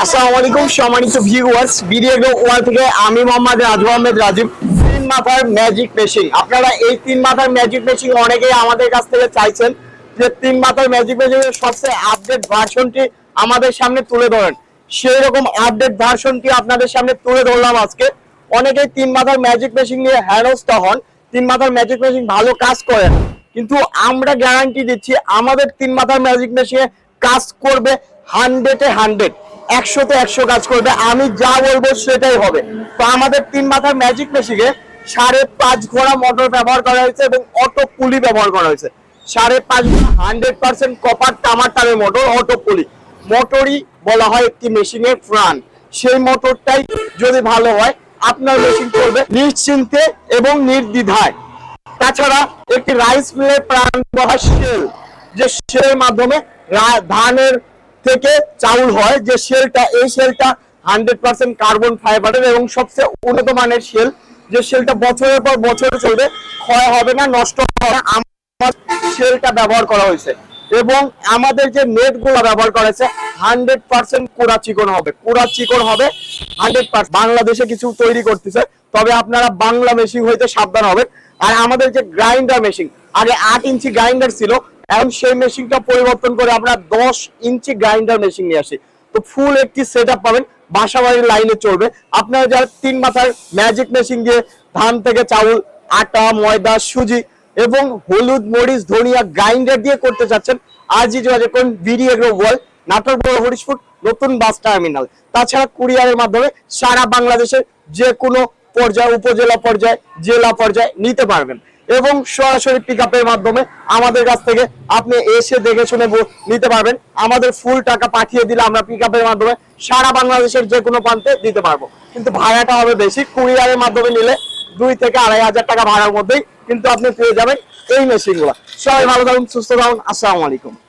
আসসালামু আলাইকুম সম্মানিত ভিউয়ার্স, ভিডিও ওয়াল থেকে আমি মোহাম্মদ রাজু আহমেদ রাজীব। তিন মাথার ম্যাজিক মেশিন, আপনারা এই তিন মাথার ম্যাজিক মেশিন অনেকেই আমাদের কাছ থেকে চাইছেন যে তিন মাথার ম্যাজিক মেশিনের সবচেয়ে আপডেট ভার্সনটি আমাদের সামনে তুলে ধরেন। সেই রকম আপডেট ভার্সনটি আপনাদের সামনে তুলে ধরলাম আজকে। অনেকেই তিন মাথার ম্যাজিক মেশিন নিয়ে হেনস্থ হন, তিন মাথার ম্যাজিক মেশিন ভালো কাজ করেন, কিন্তু আমরা গ্যারান্টি দিচ্ছি আমাদের তিন মাথার ম্যাজিক মেশিনে কাজ করবে 100-এ 100, 100-তে 100 কাজ করবে। আমি যা বলবো সেটাই হবে। তো আমাদের তিন মাথার ম্যাজিক মেশিনে 5.5 ঘোড়া মোটর ব্যবহার করা হয়েছে এবং অটো পুলি ব্যবহার করা হয়েছে। 5.5 100% কপার তামার তারের মোটর, অটো পুলি মোটরই বলা হয় একটি মেশিনের প্রাণ। সেই মোটরটাই যদি ভালো হয় আপনার মেশিন চলবে নিশ্চিন্তে এবং নির্দ্বিধায়। তাছাড়া একটি রাইস মিলের প্রাণ বলা শেল, যে শেলের মাধ্যমে ধানের থেকে চাউল হয়, যে শেলটা, এই শেলটা 100% কার্বন ফাইবারের এবং সবচেয়ে উন্নত মানের শেল, যে শেলটা বছরের পর বছর চলবে, ক্ষয় হবে না, নষ্ট হবে না। আমার শেলটা ব্যবহার করা হয়েছে এবং আমাদের যে নেট গুলো ব্যবহার করা হয়েছে 100% কুড়া চিকন হবে, কুড়া চিকন হবে 100%। বাংলাদেশে কিছু তৈরি করতেছে, তবে আপনারা বাংলা মেশিন হইতে সাবধান হবেন। আর আমাদের যে গ্রাইন্ডার মেশিন, আগে 8 ইঞ্চি গ্রাইন্ডার ছিল, এখন সেই মেশিনটা পরিবর্তন করে আমরা 10 ইঞ্চি গ্রাইন্ডার মেশিন নিয়ে আসি। তো ফুল একটি সেটআপ পাবেন, বাসাবাড়ির লাইনে চলবে। আপনারা যারা তিন মাথার ম্যাজিক মেশিন দিয়ে ধান থেকে চাউল, আটা, ময়দা, সুজি এবং হলুদ, মরিচ, ধনিয়া গ্রাইন্ডার দিয়ে করতে চাচ্ছেন, আজই যোগাযোগ করুন ভিডিও ওয়ার্ল্ড, নাটোর বড় হরিশপুর নতুন বাস টার্মিনাল। তাছাড়া কুরিয়ারের মাধ্যমে সারা বাংলাদেশের যে কোনো পর্যায়ে, উপজেলা পর্যায়ে, জেলা পর্যায়ে নিতে পারবেন এবং সরাসরি পিকআপের মাধ্যমে আমাদের কাছ থেকে আপনি এসে দেখে শুনে নিতে পারবেন। আমাদের ফুল টাকা পাঠিয়ে দিলে আমরা পিকআপের মাধ্যমে সারা বাংলাদেশের যে কোনো প্রান্তে দিতে পারবো, কিন্তু ভাড়াটা হবে বেশি। কুরিয়ারের মাধ্যমে নিলে 2 থেকে 2,500 টাকা ভাড়ার মধ্যেই কিন্তু আপনি পেয়ে যাবেন এই মেশিনগুলো। সবাই ভালো থাকুন, সুস্থ থাকুন। আসসালামু আলাইকুম।